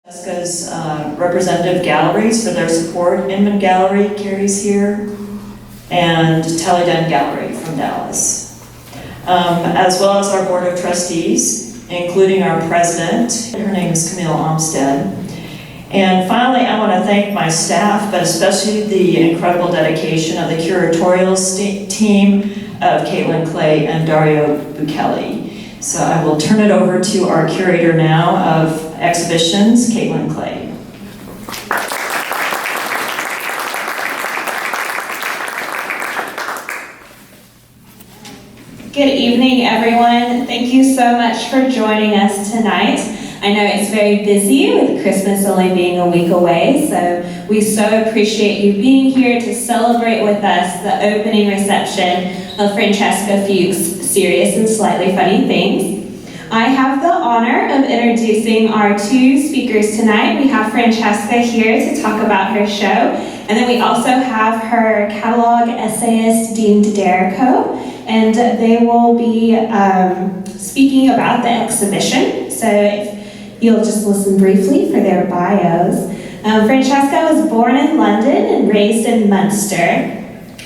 Francesca's representative galleries for their support. Inman Gallery, Carrie's here, and Teledyne Gallery from Dallas. As well as our board of trustees, including our president. Her name is Camille Olmstead. And finally, I want to thank my staff, but especially the incredible dedication of the curatorial team of Caitlin Clay and Dario Bukeli. So I will turn it over to our curator now of exhibitions, Caitlin Clay. Good evening, everyone. Thank you so much for joining us tonight. I know it's very busy with Christmas only being a week away, so we so appreciate you being here to celebrate with us the opening reception of Francesca Fuchs' Serious and Slightly Funny Things. I have the honor of introducing our two speakers tonight. We have Francesca here to talk about her show, and then we also have her catalog essayist, Dean Dederico, and they will be speaking about the exhibition. So if you'll just listen briefly for their bios. Francesca was born in London and raised in Munster.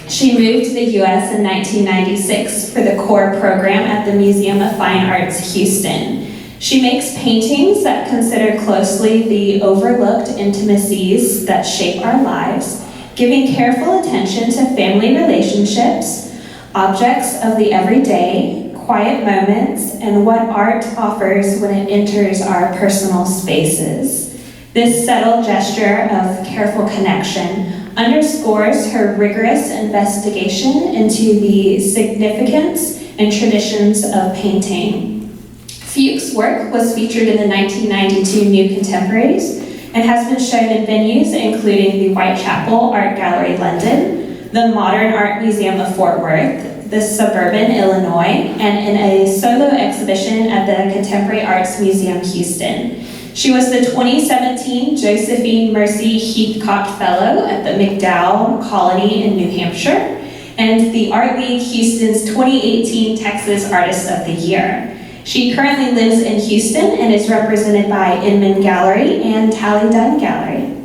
She moved to the US in 1996 for the core program at the Museum of Fine Arts, Houston. She makes paintings that consider closely the overlooked intimacies that shape our lives, giving careful attention to family relationships, objects of the everyday, quiet moments, and what art offers when it enters our personal spaces. This subtle gesture of careful connection underscores her rigorous investigation into the significance and traditions of painting. Fuchs' work was featured in the 1992 New Contemporaries and has been shown in venues including the Whitechapel Art Gallery, London, the Modern Art Museum of Fort Worth, the Suburban, Illinois, and in a solo exhibition at the Contemporary Arts Museum, Houston. She was the 2017 Josephine Mercy Heathcock Fellow at the McDowell Colony in New Hampshire, and the Art League Houston's 2018 Texas Artist of the Year. She currently lives in Houston and is represented by Inman Gallery and Teledyne Gallery.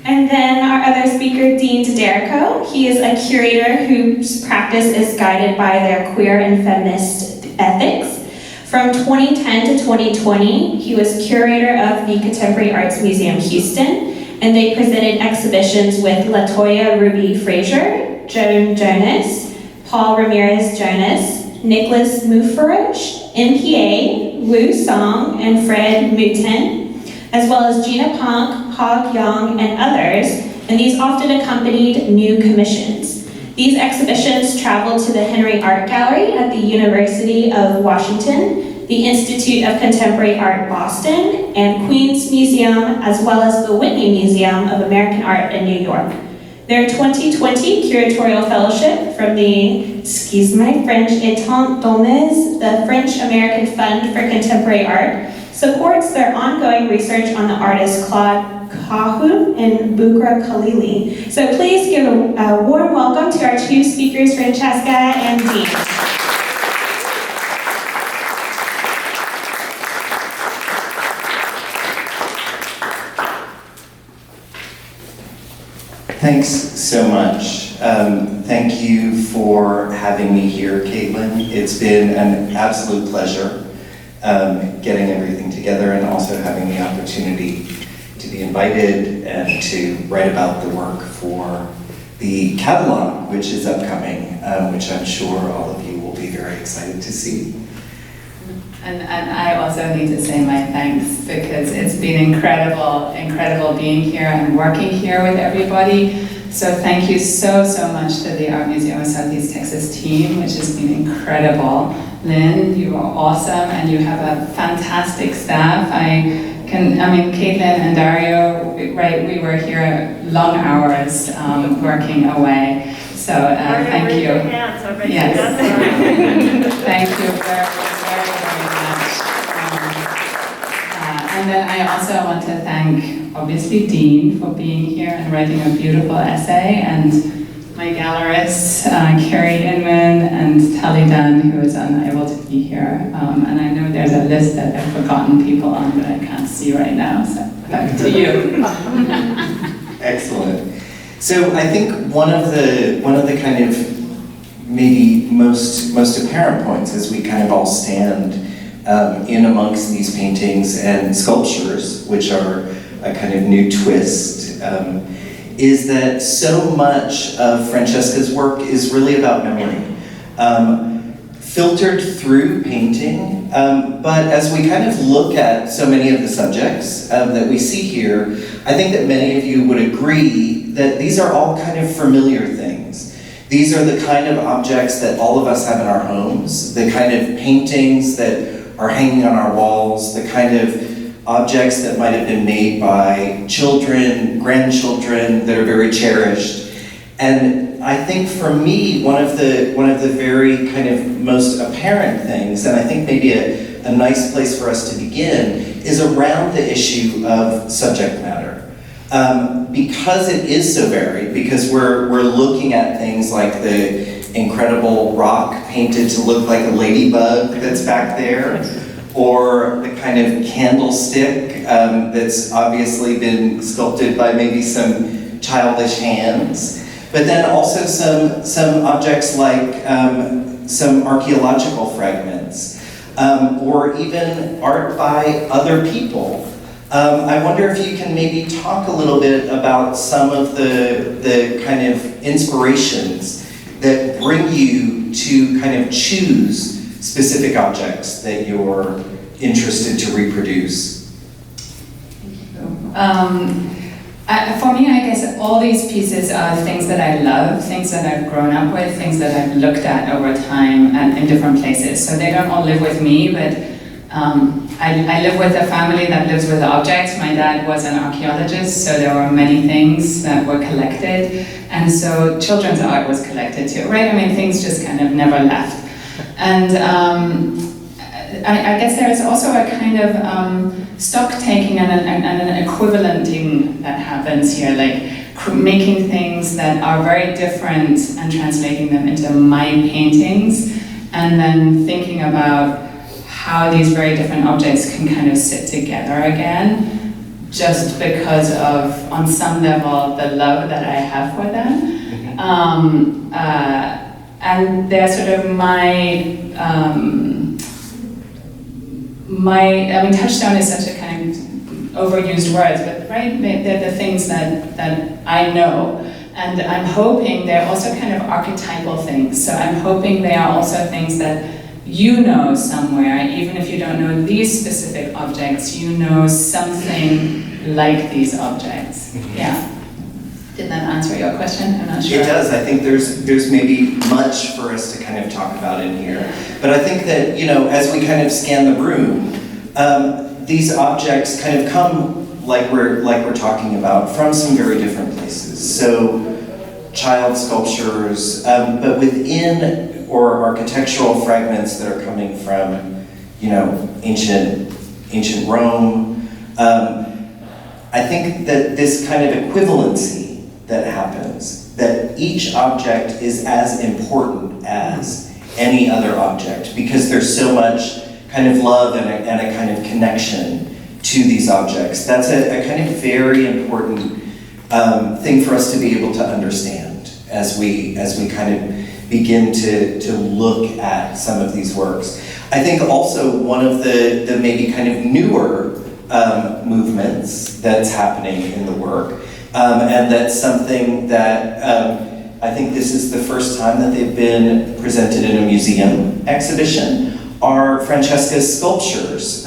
And then our other speaker, Dean Dederico. He is a curator whose practice is guided by their queer and feminist ethics. From 2010 to 2020, he was curator of the Contemporary Arts Museum, Houston, and they presented exhibitions with LaToya Ruby Frazier, Joan Jonas, Paul Ramirez Jonas, Nicholas Mufaroch, MPA, Wu Song, and Fred Muten, as well as Gina Punk, Hog Young, and others, and these often accompanied new commissions. These exhibitions traveled to the Henry Art Gallery at the University of Washington, the Institute of Contemporary Art Boston, and Queens Museum, as well as the Whitney Museum of American Art in New York. Their 2020 curatorial fellowship from the, excuse my French, Étant Données, the French-American Fund for Contemporary Art, supports their ongoing research on the artist Claude Kahu and Bugra Khalili. So please give a warm welcome to our two speakers, Francesca and Dean. Thanks so much. Thank you for having me here, Caitlin. It's been an absolute pleasure getting everything together and also having the opportunity to be invited and to write about the work for the catalog, which is upcoming, which I'm sure all of you will be very excited to see. And I also need to say my thanks because it's been incredible being here and working here with everybody. So thank you so much to the Art Museum of Southeast Texas team, which has been incredible. Lynn, you are awesome and you have a fantastic staff. Caitlin and Dario, right, we were here long hours working away. So thank you. Yes. Thank you very much. And then I also want to thank, obviously, Dean for being here and writing a beautiful essay, and my gallerists, Carrie Inman and Tally Dunn, who is unable to be here. And I know there's a list that I've forgotten people on, but I can't see right now, so back to you. Excellent. So I think one of the kind of maybe most apparent points as we kind of all stand in amongst these paintings and sculptures, which are a kind of new twist, is that so much of Francesca's work is really about memory, filtered through painting, but as we kind of look at so many of the subjects that we see here, I think that many of you would agree that these are all kind of familiar things. These are the kind of objects that all of us have in our homes, the kind of paintings that are hanging on our walls, the kind of objects that might have been made by children, grandchildren that are very cherished. And I think for me, one of the very kind of most apparent things, and I think maybe a nice place for us to begin, is around the issue of subject matter. Because it is so varied, because we're looking at things like the incredible rock painted to look like a ladybug that's back there, or the kind of candlestick that's obviously been sculpted by maybe some childish hands. But then also some objects like some archaeological fragments, or even art by other people. I wonder if you can maybe talk a little bit about some of the kind of inspirations that bring you to kind of choose specific objects that you're interested to reproduce. For me, I guess all these pieces are things that I love, things that I've grown up with, things that I've looked at over time and in different places. So they don't all live with me, but I live with a family that lives with objects. My dad was an archaeologist, so there were many things that were collected. And so children's art was collected too, right? I mean, things just kind of never left. And I guess there is also a kind of stock taking and an equivalenting that happens here, like making things that are very different and translating them into my paintings, and then thinking about how these very different objects can kind of sit together again, just because of, on some level, the love that I have for them. And they're sort of I mean, touchstone is such a kind of overused word, but right, they're the things that I know. And I'm hoping they're also kind of archetypal things. So I'm hoping they are also things that you know somewhere, even if you don't know these specific objects, you know something like these objects. Yeah. Did that answer your question? I'm not sure. It does. I think there's maybe much for us to kind of talk about in here. But I think that, you know, as we kind of scan the room, these objects kind of come, like we're talking about, from some very different places. So child sculptures, but within, or architectural fragments that are coming from, you know, ancient Rome. I think that this kind of equivalency that happens, that each object is as important as any other object, because there's so much kind of love and a kind of connection to these objects. That's a kind of very important thing for us to be able to understand as we kind of begin to look at some of these works. I think also one of the maybe kind of newer movements that's happening in the work, and that's something that I think this is the first time that they've been presented in a museum exhibition, are Francesca's sculptures,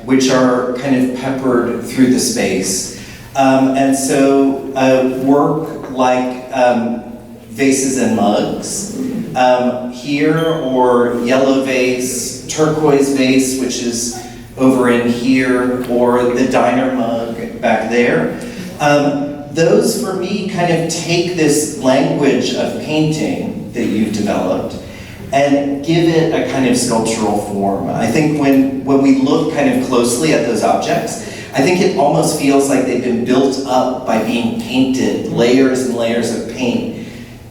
which are kind of peppered through the space. And so work like vases and mugs here, or yellow vase, turquoise vase, which is over in here, or the diner mug back there. Those, for me, kind of take this language of painting that you've developed and give it a kind of sculptural form. I think when we look kind of closely at those objects, I think it almost feels like they've been built up by being painted, layers and layers of paint,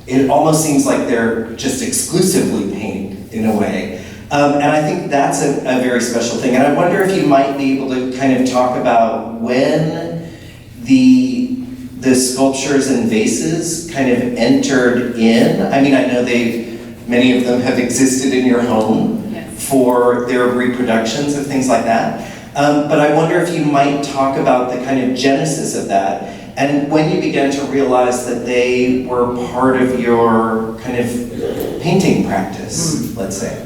it almost seems like they're just exclusively painting in a way. And I think that's a very special thing. And I wonder if you might be able to kind of talk about when the sculptures and vases kind of entered in. I mean, I know many of them have existed in your home for their reproductions of things like that. But I wonder if you might talk about the kind of genesis of that, and when you began to realize that they were part of your kind of painting practice, let's say.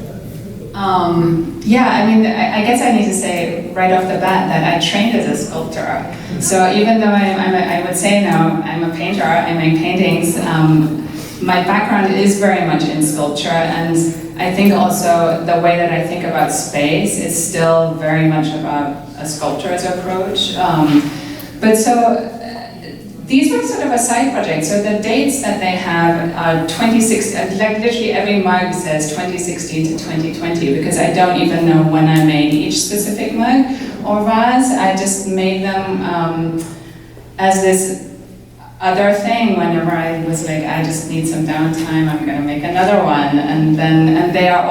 Yeah, I mean, I guess I need to say right off the bat that I trained as a sculptor. So even though I would say now I'm a painter, I make paintings, my background is very much in sculpture, and I think also the way that I think about space is still very much about a sculptor's approach. But so these were sort of a side project. So the dates that they have are 2016, like literally every mug says 2016 to 2020, because I don't even know when I made each specific mug or vase. I just made them as this other thing whenever I was like, I just need some downtime, I'm gonna make another one. And they are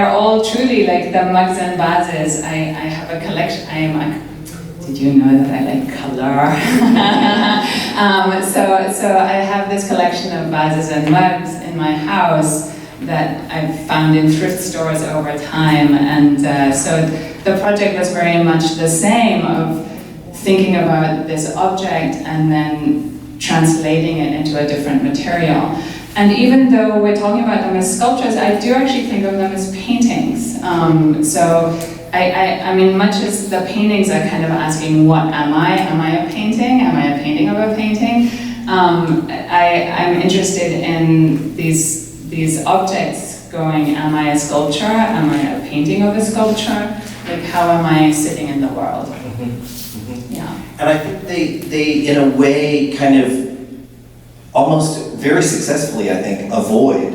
all truly like the mugs and vases. I have a collection, did you know that I like color? So I have this collection of vases and mugs in my house that I've found in thrift stores over time. And so the project was very much the same, of thinking about this object and then translating it into a different material. And even though we're talking about them as sculptures, I do actually think of them as paintings. So I mean, much as the paintings are kind of asking, what am I? Am I a painting? Am I a painting of a painting? I'm interested in these objects going, am I a sculpture? Am I a painting of a sculpture? Like, how am I sitting in the world? Yeah. And I think they in a way kind of almost very successfully, I think, avoid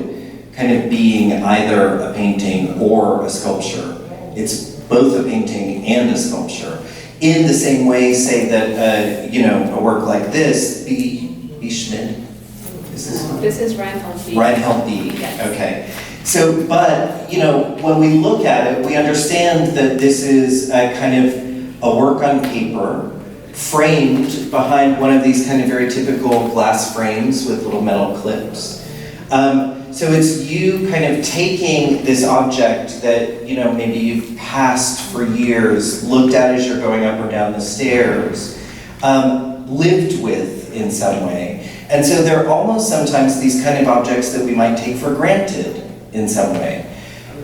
kind of being either a painting or a sculpture. It's both a painting and a sculpture. In the same way, say that a work like this, B. Schmidt. This is Reinhold B. Reinhold B. Yes. Okay. So, but when we look at it, we understand that this is a kind of a work on paper, framed behind one of these kind of very typical glass frames with little metal clips. So it's you kind of taking this object that maybe you've passed for years, looked at as you're going up or down the stairs, lived with in some way. And so they're almost sometimes these kind of objects that we might take for granted in some way,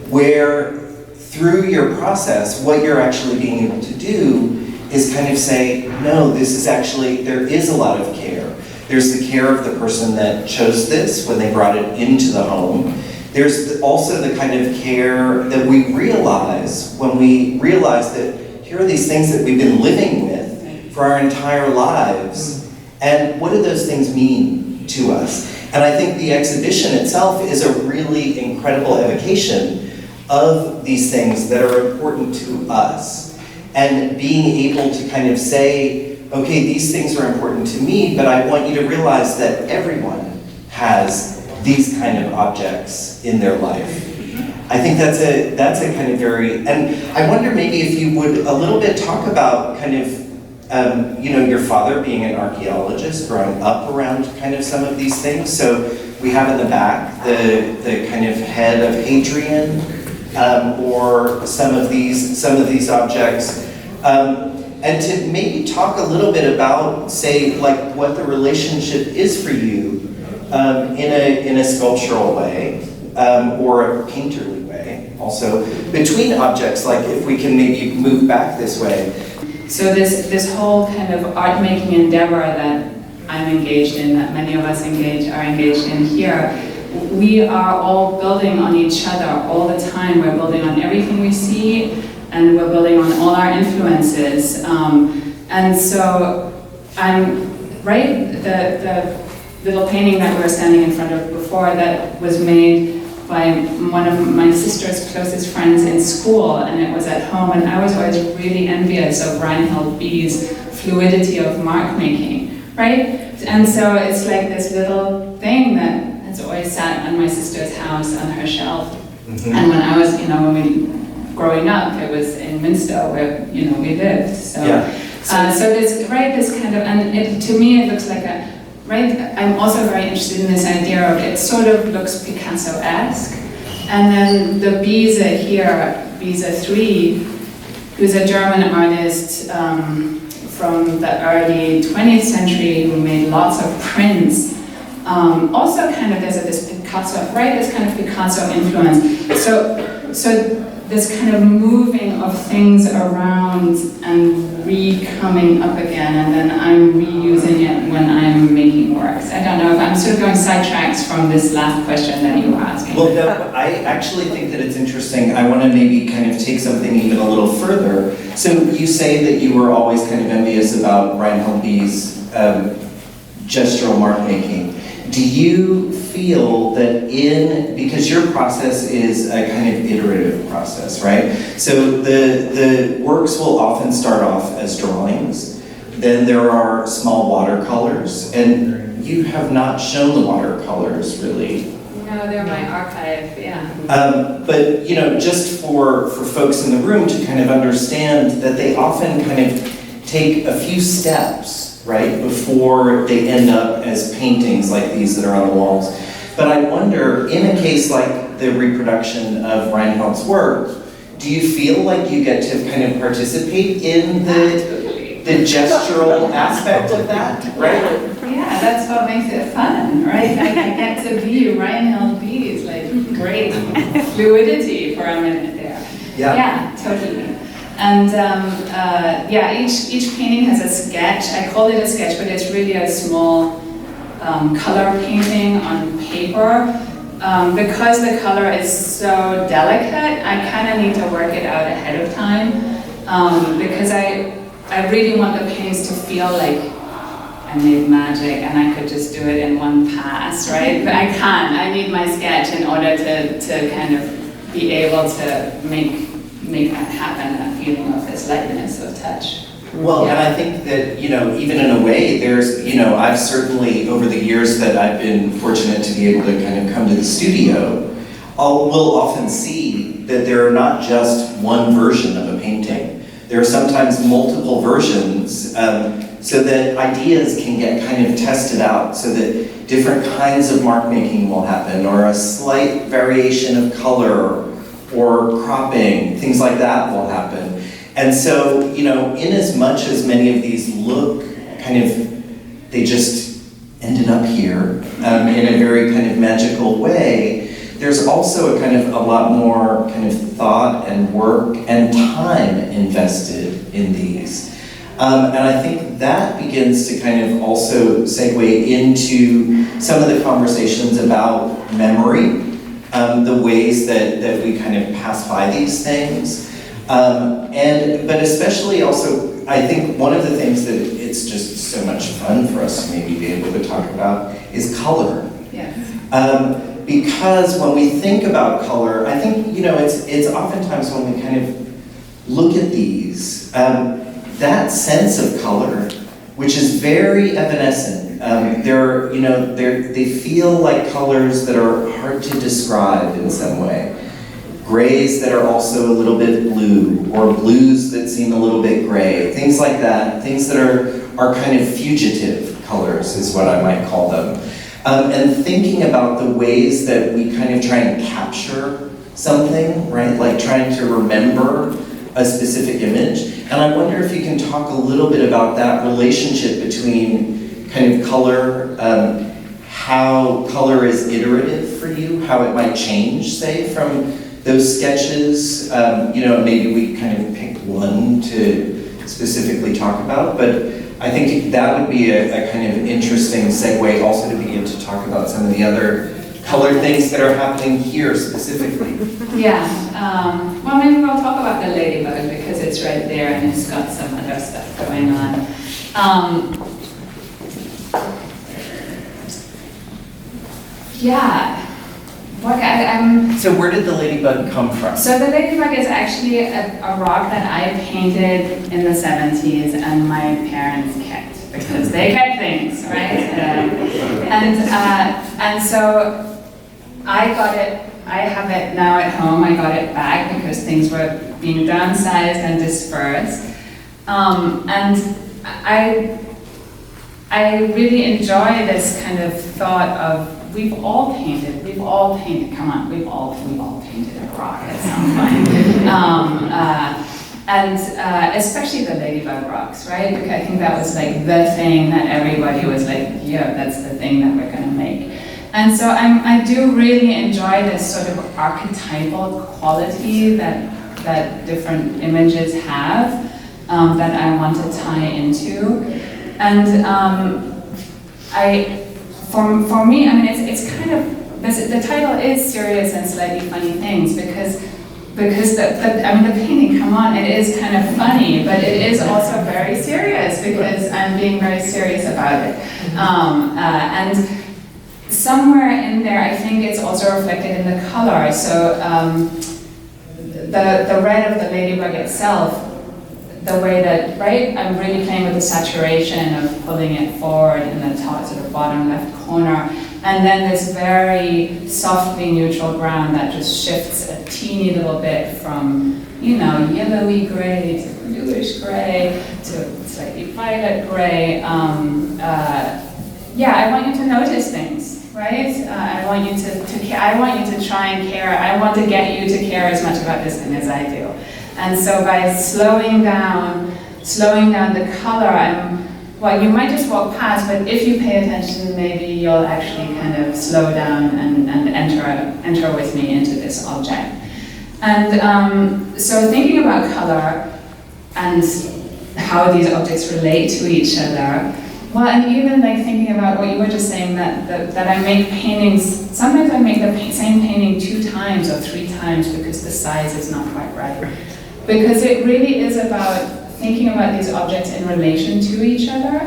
where through your process, what you're actually being able to do is kind of say, no, this is actually, there is a lot of care. There's the care of the person that chose this when they brought it into the home. There's also the kind of care that we realize when we realize that here are these things that we've been living with for our entire lives. And what do those things mean to us? And I think the exhibition itself is a really incredible evocation of these things that are important to us. And being able to kind of say, okay, these things are important to me, but I want you to realize that everyone has these kind of objects in their life. I think that's a kind of very, and I wonder maybe if you would a little bit talk about kind of, your father being an archaeologist, growing up around kind of some of these things. So we have in the back the kind of head of Hadrian, or some of these objects. And to maybe talk a little bit about, say, like what the relationship is for you in a sculptural way, or a painterly way, also, between objects, like if we can maybe move back this way. So this whole kind of art-making endeavor that I'm engaged in, that many of us are engaged in here, we are all building on each other all the time. We're building on everything we see, and we're building on all our influences. And so the little painting that we were standing in front of before, that was made by one of my sister's closest friends in school, and it was at home, and I was always really envious of Reinhold B's fluidity of mark making. right? And so it's like this little thing that has always sat on my sister's house on her shelf. Mhm. And when I was, growing up, it was in Minster where, we lived. So, Yeah. so this kind of, and to me it looks like I'm also very interested in this idea of it sort of looks Picasso-esque. And then the Biese here, Biese 3, who's a German artist from the early 20th century who made lots of prints. Also kind of, there's this Picasso, this kind of Picasso influence. So this kind of moving of things around and coming up again, and then I'm reusing it when I'm making works. I don't know if I'm sort of going sidetracks from this last question that you were asking. Well, no, I actually think that it's interesting. I want to maybe kind of take something even a little further. So you say that you were always kind of envious about Reinhold B's gestural mark making. Do you feel that because your process is a kind of iterative process, right? So the works will often start off as drawings, then there are small watercolors, and you have not shown the watercolors really. No, they're my archive, yeah. But just for folks in the room to kind of understand that they often kind of take a few steps, right, before they end up as paintings like these that are on the walls. But I wonder, in a case like the reproduction of Reinhold's work, do you feel like you get to kind of participate in the gestural aspect of that, right? Yeah, that's what makes it fun, right? I get to view Reinhold B's great fluidity for a minute there. Yeah, totally. And each painting has a sketch. I call it a sketch, but it's really a small color painting on paper. Because the color is so delicate, I kind of need to work it out ahead of time. Because I really want the paintings to feel like I made magic and I could just do it in one pass, right? But I can't. I need my sketch in order to kind of be able to make that happen, that feeling of this lightness of touch. Well, and I think that, even in a way, there's, I've certainly, over the years that I've been fortunate to be able to kind of come to the studio, we'll often see that there are not just one version of a painting. There are sometimes multiple versions, so that ideas can get kind of tested out, so that different kinds of mark making will happen, or a slight variation of color, or cropping, things like that will happen. And so, in as much as many of these look they just ended up here in a very kind of magical way, there's also a lot more kind of thought and work and time invested in these. And I think that begins to kind of also segue into some of the conversations about memory. The ways that we kind of pass by these things. But especially also, I think one of the things that it's just so much fun for us to maybe be able to talk about is color. Yes. Because when we think about color, I think, it's oftentimes when we kind of look at these, that sense of color, which is very evanescent. They feel like colors that are hard to describe in some way. Grays that are also a little bit blue, or blues that seem a little bit gray, things like that, things that are kind of fugitive colors is what I might call them. And thinking about the ways that we kind of try and capture something, right? Like trying to remember a specific image. And I wonder if you can talk a little bit about that relationship between kind of color, how color is iterative for you, how it might change, say, from those sketches. Maybe we kind of picked one to specifically talk about, but I think that would be a kind of interesting segue also to begin to talk about some of the other color things that are happening here specifically. Yeah, well, maybe we'll talk about the ladybug because it's right there and it's got some other stuff going on. So where did the ladybug come from? So the ladybug is actually a rock that I painted in the 70s and my parents kept. because they get things, right? And so I got it, I have it now at home. I got it back because things were being downsized and dispersed. And I really enjoy this kind of thought of we've all painted, come on, we've all painted a rock at some point. And especially the ladybug rocks, right? Because I think that was like the thing that everybody was like, yeah, that's the thing that we're gonna make. And so I do really enjoy this sort of archetypal quality that different images have that I want to tie into. And for me, I mean, it's kind of, the title is Serious and Slightly Funny Things because the painting, come on, it is kind of funny, but it is also very serious because I'm being very serious about it. And somewhere in there, I think it's also reflected in the color. So the red of the ladybug itself, the way that, right, I'm really playing with the saturation of pulling it forward in the top, sort of bottom left corner. And then this very softly neutral brown that just shifts a teeny little bit from, you know, yellowy gray to bluish gray to slightly violet gray. Yeah, I want you to notice things, right? I want you to try and care. I want to get you to care as much about this thing as I do. And so by slowing down the color, well, you might just walk past, but if you pay attention, maybe you'll actually kind of slow down and enter with me into this object. And so thinking about color and how these objects relate to each other, well, and even like thinking about what you were just saying, that I make paintings, sometimes I make the same painting 2 times or 3 times because the size is not quite right. Because it really is about thinking about these objects in relation to each other.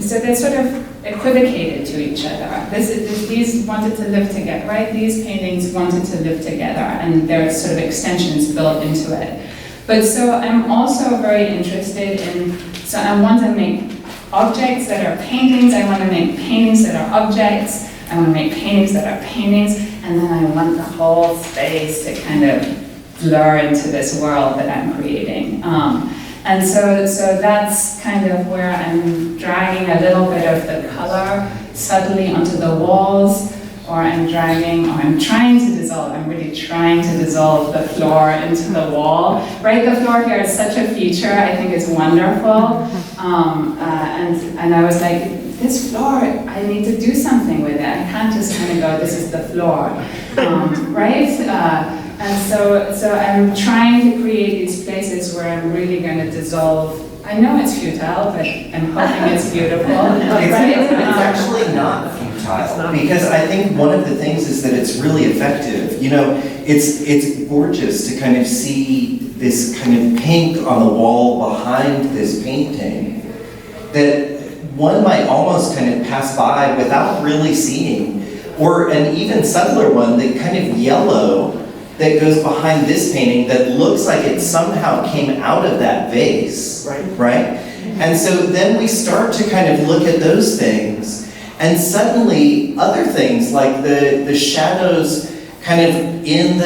So they're sort of equivocated to each other. These wanted to live together, right? These paintings wanted to live together, and there are sort of extensions built into it. But so I'm also very interested in, so I want to make objects that are paintings, I want to make paintings that are objects, I want to make paintings that are paintings, and then I want the whole space to kind of blur into this world that I'm creating. And so that's kind of where I'm dragging a little bit of the color subtly onto the walls, or I'm trying to dissolve, I'm really trying to dissolve the floor into the wall. Right, the floor here is such a feature, I think it's wonderful. And I was like, this floor, I need to do something with it. I can't just kind of go, this is the floor, right? And so I'm trying to create these places where I'm really going to dissolve. I know it's futile, but I'm hoping it's beautiful. It's actually not futile, because I think one of the things is that it's really effective. You know, it's gorgeous to kind of see this kind of pink on the wall behind this painting that one might almost kind of pass by without really seeing, or an even subtler one, the kind of yellow that goes behind this painting that looks like it somehow came out of that vase, right? And so then we start to kind of look at those things, and suddenly other things like the shadows kind of in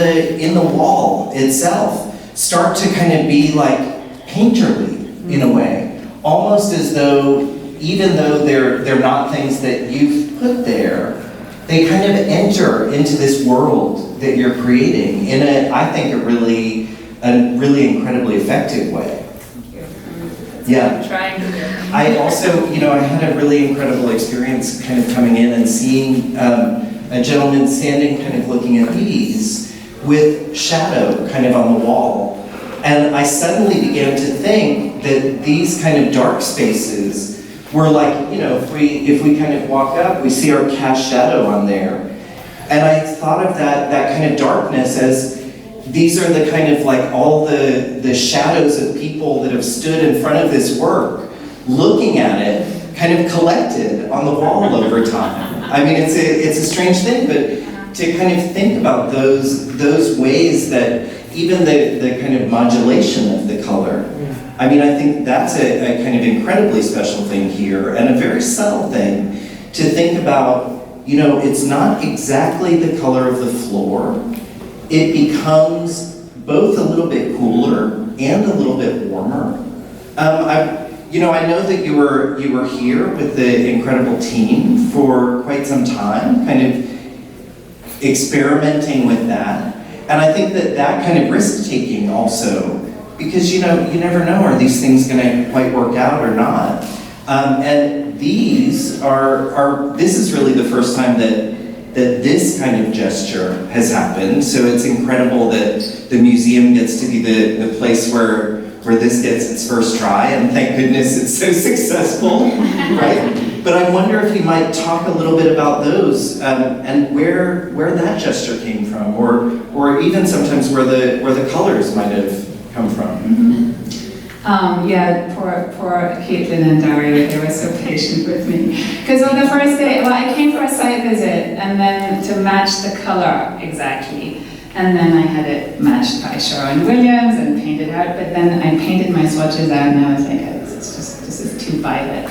the wall itself start to kind of be like painterly in a way, almost as though even though they're not things that you've put there, they kind of enter into this world that you're creating in I think a really incredibly effective way. Thank you. Yeah. I'm trying to do. I also, I had a really incredible experience kind of coming in and seeing a gentleman standing kind of looking at these with shadow kind of on the wall. And I suddenly began to think that these kind of dark spaces were like, if we kind of walk up, we see our cast shadow on there. And I thought of that kind of darkness as these are the kind of like all the shadows of people that have stood in front of this work, looking at it, kind of collected on the wall over time. I mean, it's a strange thing, but to kind of think about those ways that even the kind of modulation of the color I mean, I think that's a kind of incredibly special thing here, and a very subtle thing to think about. You know, it's not exactly the color of the floor. It becomes both a little bit cooler and a little bit warmer. I know that you were here with the incredible team for quite some time, kind of experimenting with that. And I think that kind of risk-taking also, because you never know, are these things gonna quite work out or not? And this is really the first time that this kind of gesture has happened. So it's incredible that the museum gets to be the place where this gets its first try, and thank goodness it's so successful, right? But I wonder if you might talk a little bit about those, and where that gesture came from, or even sometimes where the colors might have come from. Mm-hmm. Poor Caitlin and Dario, they were so patient with me. Because on the first day, I came for a site visit, and then to match the color exactly. And then I had it matched by Sharon Williams and painted out, but then I painted my swatches out and I was like, oh, this is too violet.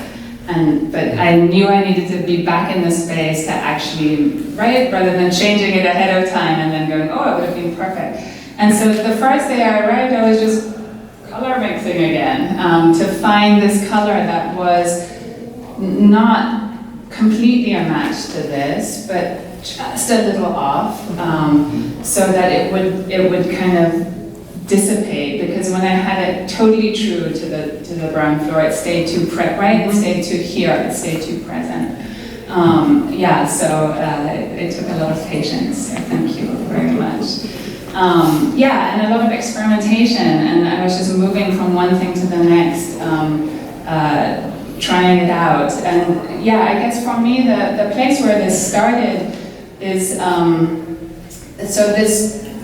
But I knew I needed to be back in the space to actually write, rather than changing it ahead of time and then going, oh, it would have been perfect. And so the first day I arrived, I was just color mixing again, to find this color that was not completely a match to this, but just a little off, so that it would kind of dissipate. Because when I had it totally true to the brown floor, it stayed too it stayed too here, it stayed too present. So it took a lot of patience. So thank you very much. And a lot of experimentation, and I was just moving from one thing to the next, trying it out. And I guess for me, the place where this started is,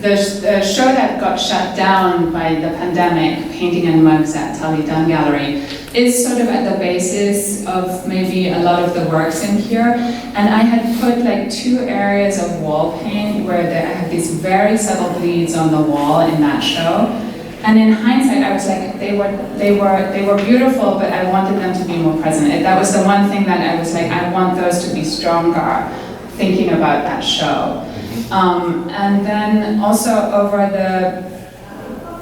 the show that got shut down by the pandemic, Painting and Mugs at Tully Dunn Gallery, is sort of at the basis of maybe a lot of the works in here. And I had put like 2 areas of wall paint where I had these very subtle bleeds on the wall in that show. And in hindsight, I was like, they were beautiful, but I wanted them to be more present. That was the one thing that I was like, I want those to be stronger, thinking about that show. And then also over the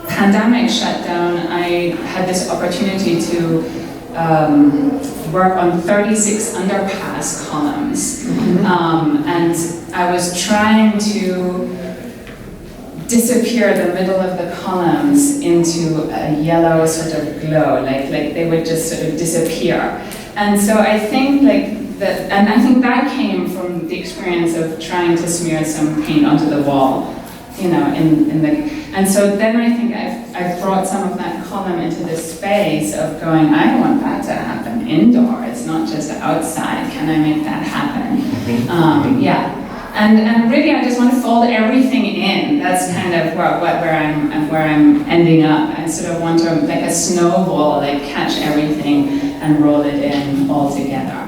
pandemic shutdown, I had this opportunity to work on 36 underpass columns. And I was trying to disappear the middle of the columns into a yellow sort of glow, like they would just sort of disappear. And so I think I think that came from the experience of trying to smear some paint onto the wall, and so then I think I've brought some of that column into this space of going, I want that to happen indoor, it's not just outside, can I make that happen? And really I just want to fold everything in. That's kind of where I'm ending up. I sort of want to, like a snowball, like catch everything and roll it in all together.